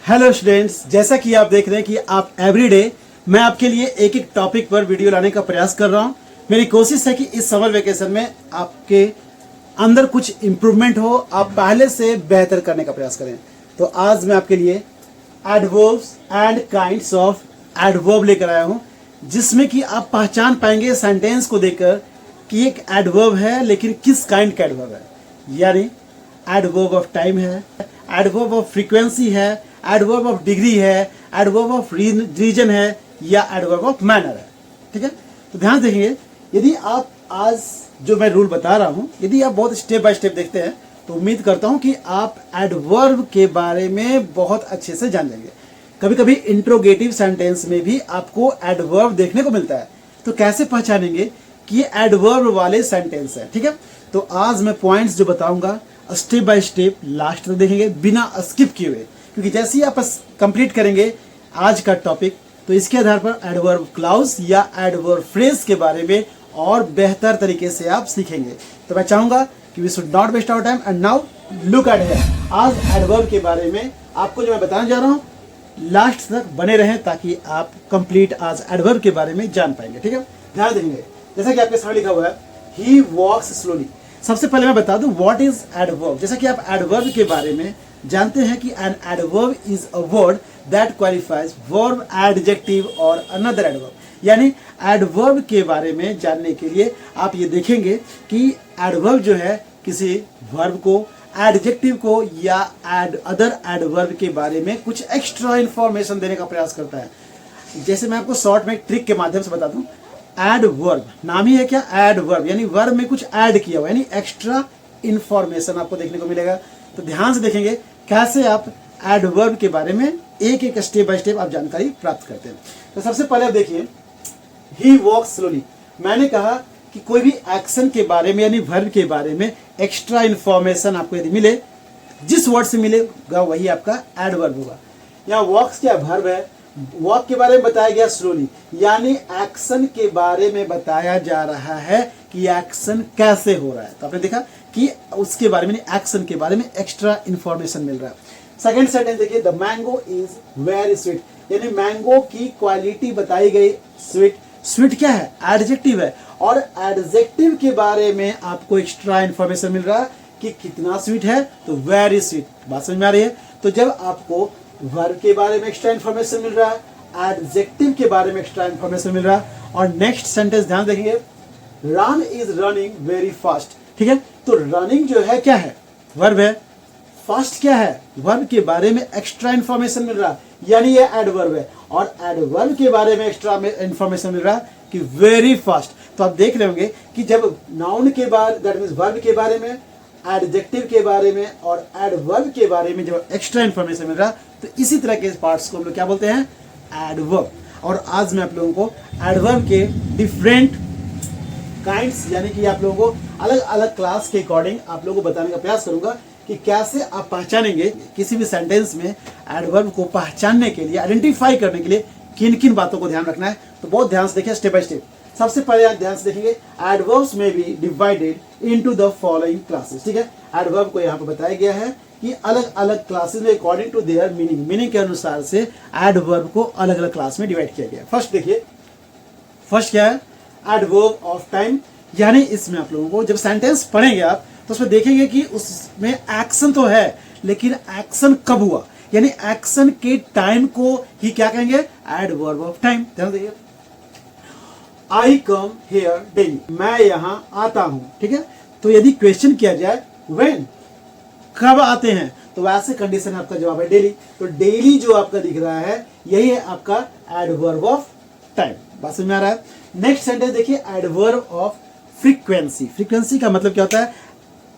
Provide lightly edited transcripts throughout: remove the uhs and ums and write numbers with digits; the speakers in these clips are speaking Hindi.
हेलो स्टूडेंट्स, जैसा कि आप देख रहे हैं कि आप एवरीडे मैं आपके लिए एक एक टॉपिक पर वीडियो लाने का प्रयास कर रहा हूं। मेरी कोशिश है कि इस समर वेकेशन में आपके अंदर कुछ इम्प्रूवमेंट हो, आप पहले से बेहतर करने का प्रयास करें। तो आज मैं आपके लिए adverbs and kinds of adverb लेकर आया हूं, जिसमें कि आप पहचान पाएंगे सेंटेंस को देखकर कि एक एडवर्ब है, लेकिन किस काइंड का एडवर्ब है। यानी एडवर्ब ऑफ टाइम है, एडवर्ब ऑफ फ्रीक्वेंसी है, एडवर्ब ऑफ डिग्री है, एडवर्ब ऑफ रीजन है, या एडवर्ब ऑफ मैनर है। ठीक है, तो ध्यान देखेंगे। यदि आप आज जो मैं रूल बता रहा हूं, यदि आप बहुत स्टेप बाय स्टेप देखते हैं तो उम्मीद करता हूं कि आप एडवर्ब के बारे में बहुत अच्छे से जान लेंगे। कभी कभी इंट्रोगेटिव सेंटेंस में भी आपको एडवर्ब देखने को मिलता है, तो कैसे पहचानेंगे कि ये एडवर्ब वाले सेंटेंस है। ठीक है, तो आज मैं पॉइंट्स जो बताऊंगा स्टेप बाय स्टेप लास्ट तक देखेंगे बिना स्किप किए हुए, क्योंकि जैसे ही आप कंप्लीट करेंगे आज का टॉपिक, तो इसके आधार पर एडवर्ब क्लाउज या एडवर्ब फ्रेज के बारे में और बेहतर तरीके से आप सीखेंगे। तो मैं चाहूंगा कि we should not waste our time and now look at here. आज एडवर्ब के बारे में आपको जो मैं बताने जा रहा हूं, लास्ट तक बने रहें ताकि आप कंप्लीट आज एडवर्ब के बारे में जान पाएंगे। ठीक है, ध्यान देंगे। जैसा कि आपके सामने लिखा हुआ है ही वॉक्स स्लोली। सबसे पहले मैं बता दूं व्हाट इज एडवर्ब। जैसा कि आप एडवर्ब के बारे में जानते हैं कि an adverb is a word that qualifies verb, adjective और अनदर एडवर्ब। यानी एडवर्ब के बारे में जानने के लिए आप ये देखेंगे कि एडवर्ब जो है किसी वर्ब को, एडजेक्टिव को या अदर एडवर्ब के बारे में कुछ एक्स्ट्रा इंफॉर्मेशन देने का प्रयास करता है। जैसे मैं आपको शॉर्ट में एक ट्रिक के माध्यम से बता दूं, एडवर्ब नाम ही है क्या, एडवर्ब, यानी वर्ब में कुछ ऐड किया हुआ, यानी एक्स्ट्रा इंफॉर्मेशन आपको देखने को मिलेगा। तो ध्यान से देखेंगे कैसे आप एडवर्ब के बारे में एक एक स्टेप बाय स्टेप आप जानकारी प्राप्त करते हैं। तो सबसे पहले आप देखिए ही वॉक्स स्लोली। मैंने कहा कि कोई भी एक्शन के बारे में यानी वर्ब के बारे में एक्स्ट्रा इंफॉर्मेशन आपको यदि मिले, जिस वर्ड से मिलेगा वही आपका एडवर्ब होगा। यहाँ वॉक्स क्या वर्ब है, वॉक के बारे में बताया गया स्लोली, यानी एक्शन के बारे में बताया जा रहा है कि एक्शन कैसे हो रहा है। तो आपने देखा कि उसके बारे में, एक्शन के बारे में एक्स्ट्रा इंफॉर्मेशन मिल रहा है। सेकंड सेंटेंस देखिए, the mango is very sweet, यानी मैंगो की क्वालिटी बताई गई स्वीट। स्वीट क्या है, एडजेक्टिव है, और एडजेक्टिव के बारे में आपको एक्स्ट्रा इंफॉर्मेशन मिल रहा है कि कितना स्वीट है, तो वेरी स्वीट। बात समझ में आ रही है। तो जब आपको वर्ब के बारे में एक्स्ट्रा इंफॉर्मेशन मिल रहा है, एडजेक्टिव के बारे में एक्स्ट्रा इंफॉर्मेशन मिल रहा है, और नेक्स्ट सेंटेंस ध्यान देखेंगे, run is running very fast. ठीक है, तो रनिंग जो है क्या है, वर्ब है, फास्ट क्या है, वर्ब के बारे में एक्स्ट्रा इंफॉर्मेशन मिल रहा है, यानी ये एडवर्ब है, और एडवर्ब के बारे में एक्स्ट्रा इंफॉर्मेशन मिल रहा है कि वेरी फास्ट। तो आप देख रहे होंगे कि जब नाउन के बाद दैट मींस वर्ब के बारे में, एडजेक्टिव के बारे में और एडवर्ब के बारे में जब एक्स्ट्रा इंफॉर्मेशन मिल रहा है, तो इसी तरह के पार्ट्स को हम लोग क्या बोलते हैं, एडवर्ब। और आज मैं आप लोगों को एडवर्ब के डिफरेंट काइंड्स, यानी कि आप लोगों को अलग अलग क्लास के अकॉर्डिंग आप लोगों को बताने का प्रयास करूंगा कि कैसे आप पहचानेंगे किसी भी सेंटेंस में एडवर्ब को पहचानने के लिए, आइडेंटिफाई करने के लिए किन किन बातों को ध्यान रखना है। तो बहुत ध्यान से देखिए स्टेप बाय स्टेप। सबसे पहले आप ध्यान से देखेंगे, एडवर्ब्स में be divided into the following classes. ठीक है, एडवर्ब को यहाँ पर बताया गया है कि अलग अलग क्लासेस में अकॉर्डिंग टू देयर मीनिंग के अनुसार से एडवर्ब को अलग अलग क्लास में डिवाइड किया गया। फर्स्ट देखिए, फर्स्ट क्या है, एडवर्ब ऑफ टाइम। यानी इसमें आप लोगों को जब सेंटेंस पढ़ेंगे आप, तो उसमें देखेंगे कि उसमें एक्शन तो है, लेकिन एक्शन कब हुआ, यानी एक्शन के टाइम को ही क्या कहेंगे, एडवर्ब ऑफ टाइम। ध्यान देखिए, आई कम हेयर डेली, मैं यहां आता हूं। ठीक है, तो यदि क्वेश्चन किया जाए व्हेन, कब आते हैं, तो वैसे कंडीशन में आपका जवाब है डेली। तो डेली जो आपका दिख रहा है, यही है आपका एडवर्ब ऑफ टाइम। बात समझ में आ रहा है। नेक्स्ट सेंटेंस देखिए, एडवर्ब ऑफ फ्रीक्वेंसी। फ्रीक्वेंसी का मतलब क्या होता है,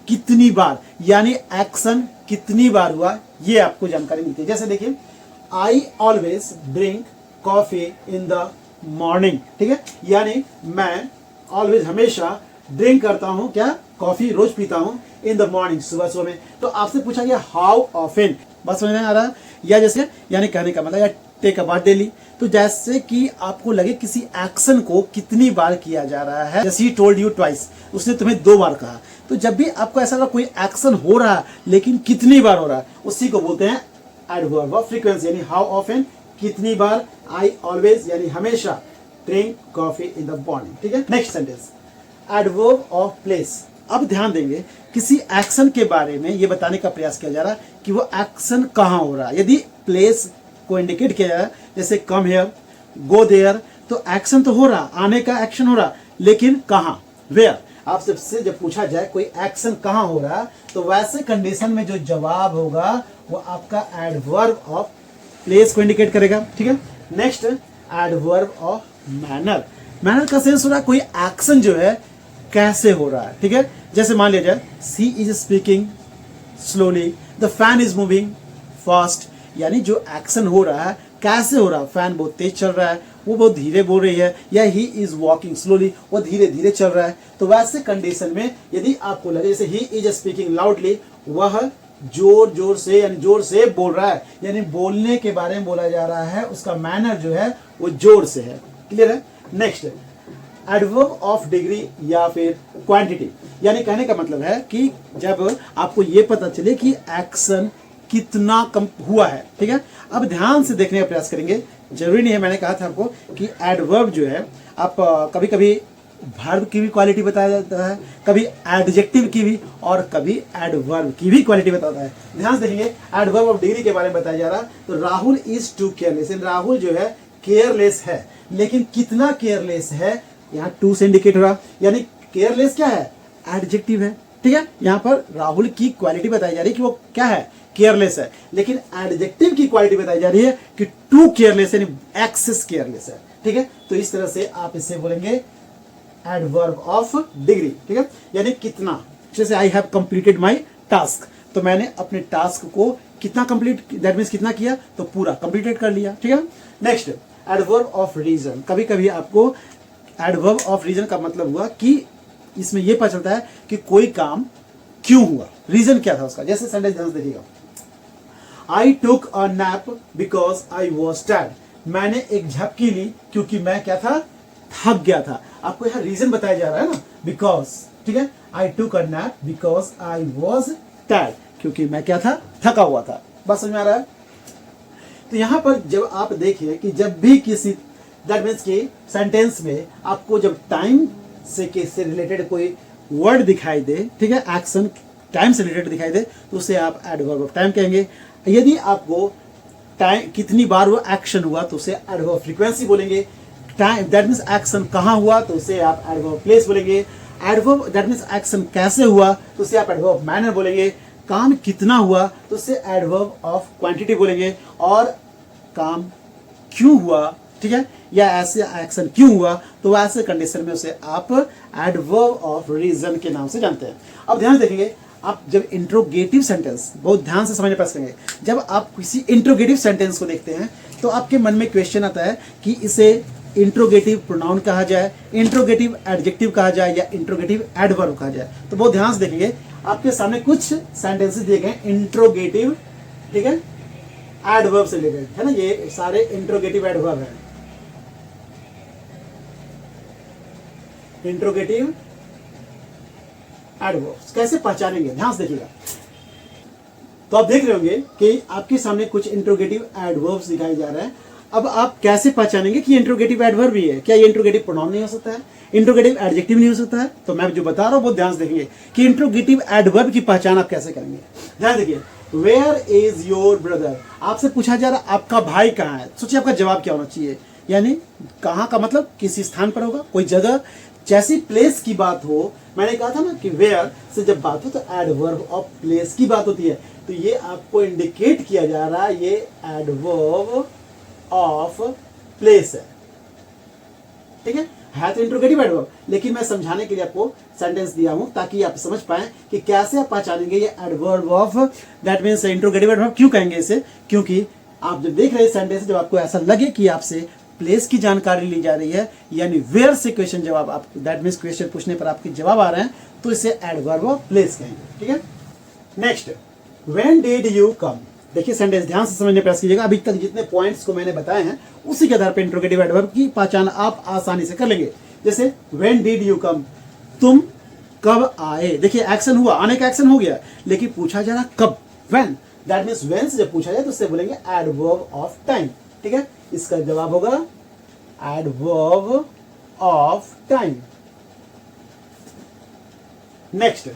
कितनी बार, यानी एक्शन कितनी बार हुआ, ये आपको जानकारी मिलती है। जैसे देखिए, I always drink coffee in the morning. ठीक है, यानी मैं ऑलवेज हमेशा ड्रिंक करता हूं, क्या, कॉफी रोज पीता हूं इन द मॉर्निंग, सुबह सुबह में। तो आपसे पूछा गया हाउ ऑफन, बस समझ में आ रहा है। या जैसे, यानी कहने का मतलब, या टेक अ बाथ डेली। तो जैसे कि आपको लगे किसी एक्शन को कितनी बार किया जा रहा है, जैसे ही टोल्ड यू ट्वाइस, उसने तुम्हें 2 बार कहा। तो जब भी आपको ऐसा कोई एक्शन हो रहा है लेकिन कितनी बार हो रहा है, उसी को बोलते हैं एडवर्ब ऑफ फ्रीक्वेंसी यानी हाउ ऑफन, कितनी बार, आई ऑलवेज यानी हमेशा, drink coffee in the morning. ठीक है, next sentence adverb of place. अब ध्यान देंगे किसी एक्शन के बारे में ये बताने का प्रयास किया जा रहा है कि वो एक्शन कहाँ हो रहा है। यदि प्लेस को इंडिकेट किया जाए जैसे कम हियर, गो देयर, तो एक्शन तो हो रहा, आने का एक्शन हो रहा, लेकिन कहाँ, वेयर। आप सबसे जब पूछा जाए कोई एक्शन कहाँ हो रहा तो वैसे कंडीशन में जो जवाब होगा वो आपका एडवर्ब ऑफ प्लेस को इंडिकेट करेगा। ठीक है, next adverb of manner. Manner का सेंस हो रहा है कोई एक्शन जो है कैसे हो रहा है। ठीक है, जैसे मान लिया जाए she is speaking slowly, the fan is moving fast, यानी जो एक्शन हो रहा है कैसे हो रहा है, फैन बहुत तेज चल रहा है, वो बहुत धीरे बोल रही है, या ही इज वॉकिंग स्लोली, वो धीरे धीरे चल रहा है। तो वैसे कंडीशन में यदि आपको लगे जैसे ही इज स्पीकिंग लाउडली, वह जोर जोर से यानी जोर से बोल रहा है, यानी बोलने के बारे में बोला जा रहा है, उसका मैनर जो है वो जोर से है। क्लियर है। नेक्स्ट एडवर्ब ऑफ डिग्री या फिर क्वांटिटी, यानी कहने का मतलब है कि जब आपको ये पता चले कि एक्शन कितना कम हुआ है। ठीक है, अब ध्यान से देखने का प्रयास करेंगे। जरूरी नहीं है, मैंने कहा था आपको कि एडवर्ब जो है आप कभी कभी वर्ब की भी क्वालिटी बताया जाता है, कभी एडजेक्टिव की भी, और कभी एडवर्ब की भी क्वालिटी बताता है। ध्यान से देखेंगे एडवर्ब ऑफ डिग्री के बारे में बताया जा रहा, तो Rahul is too careless, Rahul जो है केयरलेस है, लेकिन कितना केयरलेस है यहाँ टू से इंडिकेट हो रहा, यानी केयरलेस क्या है, एडजेक्टिव है। ठीक है, यहाँ पर राहुल की क्वालिटी बताई जा रही है कि वो क्या है, केयरलेस है, लेकिन एडजेक्टिव की क्वालिटी बताई जा रही है कि टू केयरलेस यानी एक्सेस केयरलेस है। ठीक है, तो इस तरह से आप इसे बोलेंगे एडवर्ब ऑफ डिग्री। ठीक है, यानी कितना, जैसे I have completed my task, तो मैंने अपने टास्क को कितना कंप्लीट, दैट मीन्स कितना किया, तो पूरा कंप्लीटेड कर लिया। ठीक है, नेक्स्ट एडवर्ब ऑफ रीजन। कभी कभी आपको एडवर्ब ऑफ रीजन का मतलब हुआ कि इसमें यह पता चलता है कि कोई काम क्यों हुआ, रीजन क्या था उसका। जैसे सेंटेंस ध्यान से देखिएगा, I took a nap because I was tired, मैंने एक झपकी ली क्योंकि मैं क्या था, थक गया था। आपको यहाँ रीजन बताया जा रहा है ना, बिकॉज। ठीक है, I took a nap because I was tired, क्योंकि मैं क्या था, थका हुआ था। बात समझ में आ रहा है। तो यहाँ पर जब आप देखिए कि जब भी किसी दैट मीन्स कि सेंटेंस में आपको जब टाइम से रिलेटेड कोई वर्ड दिखाई दे, ठीक है, एक्शन टाइम से रिलेटेड दिखाई दे, तो उसे आप एडवर्ब ऑफ टाइम कहेंगे। यदि आपको टाइम कितनी बार वो एक्शन हुआ तो उसे एडवर्ब ऑफ फ्रीक्वेंसी बोलेंगे। टाइम दैट मीन्स एक्शन कहाँ हुआ तो उसे आप एडवर्ब ऑफ प्लेस बोलेंगे। एडवर्ब दैट मीन्स एक्शन कैसे हुआ तो उसे आप एडवर्ब ऑफ मैनर बोलेंगे। काम कितना हुआ तो उसे एडवर्ब ऑफ क्वांटिटी बोलेंगे। और काम क्यों हुआ, ठीक है, या ऐसे एक्शन क्यों हुआ, तो ऐसे कंडीशन में उसे आप एडवर्ब ऑफ रीजन के नाम से जानते हैं। अब ध्यान देखेंगे, आप जब इंट्रोगेटिव सेंटेंस बहुत ध्यान से समझने प्रयास करेंगे, जब आप किसी इंट्रोगेटिव सेंटेंस को देखते हैं तो आपके मन में क्वेश्चन आता है कि इसे इंट्रोगेटिव प्रोनाउन कहा जाए, इंट्रोगेटिव एडजेक्टिव कहा जाए, या इंट्रोगेटिव एडवर्ब कहा जाए। तो बहुत ध्यान से देखेंगे, आपके सामने कुछ सेंटेंसेस दिए गए इंट्रोगेटिव, ठीक है, एडवर्ब से रिलेटेड है ना, ये सारे इंट्रोगेटिव एडवर्ब है। इंट्रोगेटिव एडवर्ब्स कैसे पहचानेंगे, ध्यान से देखिएगा। तो आप देख रहे होंगे कि आपके सामने कुछ इंट्रोगेटिव एडवर्ब्स दिखाए जा रहे हैं। अब आप कैसे पहचानेंगे कि इंट्रोगेटिव एडवर्ब भी है, क्या ये इंट्रोगेटिव प्रोनाउन नहीं हो सकता है, इंट्रोगेटिव एडजेक्टिव नहीं हो सकता है। तो मैं जो बता रहा हूं बहुत ध्यान से देखेंगे कि इंट्रोगेटिव एडवर्ब की पहचान आप कैसे करेंगे। ध्यान देखिए, वेयर इज योर ब्रदर, आपसे पूछा जा रहा आपका भाई कहाँ है। सोचिए आपका जवाब क्या होना चाहिए, यानी कहाँ का मतलब किसी स्थान पर होगा, कोई जगह। जैसी प्लेस की बात हो, मैंने कहा था ना कि वेयर से जब बात हो तो एडवर्ब ऑफ प्लेस की बात होती है। तो ये आपको इंडिकेट किया जा रहा है, ये एडवर्ब ऑफ प्लेस है, ठीक है तो इंट्रोगेटिव एडवर्ब। लेकिन मैं समझाने के लिए आपको सेंटेंस दिया हूं ताकि आप समझ पाएं कि कैसे आप पहचानेंगे ये adverb of, that means interrogative adverb. क्यों कहेंगे इसे, क्योंकि आप जब देख रहे हैं सेंटेंस, जब आपको ऐसा लगे कि आपसे प्लेस की जानकारी ली जा रही है, यानी वेयर से क्वेश्चन जवाब, आप दैट मीन्स क्वेश्चन पूछने पर आपके जवाब आ रहे हैं, तो इसे एडवर्ब ऑफ प्लेस कहेंगे। ठीक है, next, when did you come. देखिए सेंटेंस ध्यान से समझने प्रयास कीजिएगा। अभी तक जितने पॉइंट्स को मैंने बताए हैं उसी के आधार पर इंट्रोगेटिव एडवर्ब की पहचान आप आसानी से कर लेंगे। जैसे व्हेन डिड यू कम, तुम कब आए। देखिए एक्शन हुआ, आने का एक्शन हो गया, लेकिन पूछा जा रहा कब, व्हेन, दैट मीन्स व्हेन से जब पूछा जाए तो उससे बोलेंगे एडवर्ब ऑफ टाइम। ठीक है, इसका जवाब होगा adverb of time. Next,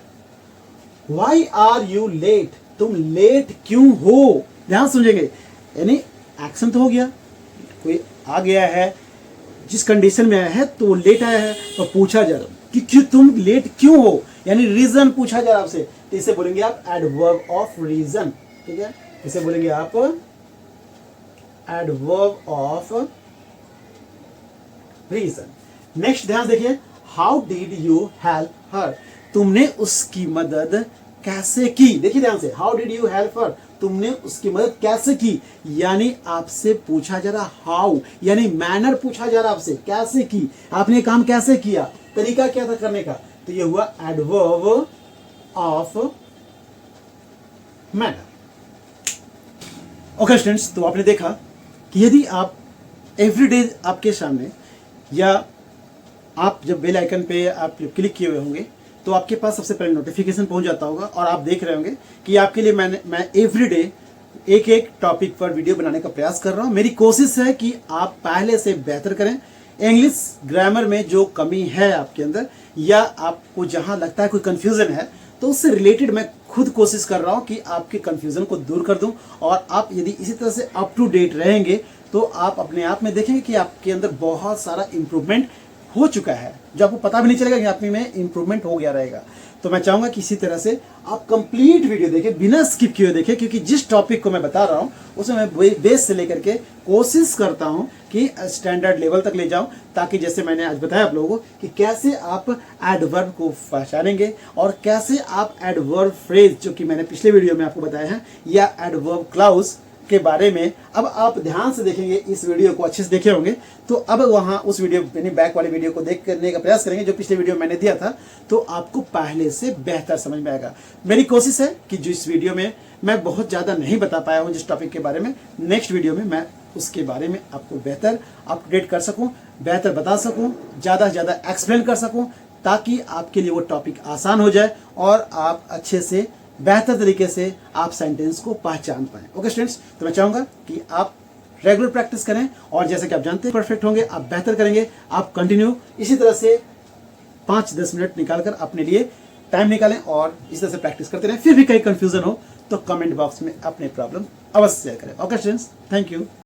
why are you late, तुम लेट क्यों हो। ध्यान सुनेंगे, यानी एक्शन तो हो गया, कोई आ गया है जिस कंडीशन में आया है तो वो लेट आया है, तो पूछा जा रहा कि क्यों तुम लेट क्यों हो, यानी रीजन पूछा जा रहा आपसे, तो इसे बोलेंगे आप एडवर्ब ऑफ रीजन। ठीक है, इसे बोलेंगे आप एडवर्ब ऑफ रीजन। नेक्स्ट ध्यान देखिए, how did you help her, तुमने उसकी मदद कैसे की। देखिए ध्यान से, how did you help her, तुमने उसकी मदद कैसे की, यानी आपसे पूछा जा रहा हाउ, यानी मैनर पूछा जा रहा आपसे, कैसे की, आपने काम कैसे किया, तरीका क्या था करने का, तो ये हुआ adverb of manner. Okay students, तो आपने देखा कि यदि आप एवरीडे आपके सामने, या आप जब बेल आइकन पे आप क्लिक किए हुए होंगे तो आपके पास सबसे पहले नोटिफिकेशन पहुंच जाता होगा, और आप देख रहे होंगे कि आपके लिए मैं एवरीडे एक एक टॉपिक पर वीडियो बनाने का प्रयास कर रहा हूं। मेरी कोशिश है कि आप पहले से बेहतर करें। इंग्लिश ग्रामर में जो कमी है आपके अंदर, या आपको जहां लगता है कोई कंफ्यूजन है, तो उससे रिलेटेड मैं खुद कोशिश कर रहा हूं कि आपके कंफ्यूजन को दूर कर दूं। और आप यदि इसी तरह से अप टू डेट रहेंगे तो आप अपने आप में देखेंगे कि आपके अंदर बहुत सारा इंप्रूवमेंट हो चुका है, जो आपको पता भी नहीं चलेगा कि आप में इंप्रूवमेंट हो गया रहेगा। तो मैं चाहूंगा कि इसी तरह से आप कंप्लीट वीडियो देखें, बिना स्किप किए देखें, क्योंकि जिस टॉपिक को मैं बता रहा हूं उसमें मैं बेस से लेकर के कोशिश करता हूं कि स्टैंडर्ड लेवल तक ले जाऊं, ताकि जैसे मैंने आज बताया आप लोगों को कि कैसे आप एडवर्ब को पहचानेंगे और कैसे आप एडवर्ब फ्रेज, जो कि मैंने पिछले वीडियो में आपको बताया है, या एडवर्ब क्लाउज के बारे में अब आप ध्यान से देखेंगे, इस वीडियो को अच्छे से देखे होंगे, तो अब वहां उस वीडियो यानी बैक वाले वीडियो को देख करने का प्रयास करेंगे जो पिछले वीडियो मैंने दिया था, तो आपको पहले से बेहतर समझ में आएगा। मेरी कोशिश है कि जो इस वीडियो में मैं बहुत ज्यादा नहीं बता पाया हूं जिस टॉपिक के बारे में, नेक्स्ट वीडियो में मैं उसके बारे में आपको बेहतर अपडेट कर सकूं, बेहतर बता सकूं, ज्यादा से ज्यादा एक्सप्लेन कर सकूं, ताकि आपके लिए वो टॉपिक आसान हो जाए और आप अच्छे से बेहतर तरीके से आप सेंटेंस को पहचान पाएं। ओके स्टूडेंट्स, तो मैं चाहूंगा कि आप रेगुलर प्रैक्टिस करें, और जैसे कि आप जानते हैं परफेक्ट होंगे, आप बेहतर करेंगे। आप कंटिन्यू इसी तरह से 5-10 मिनट निकालकर अपने लिए टाइम निकालें और इस तरह से प्रैक्टिस करते रहें। फिर भी कहीं कंफ्यूजन हो तो कमेंट बॉक्स में अपने प्रॉब्लम अवश्य शेयर करें। Okay students, thank you.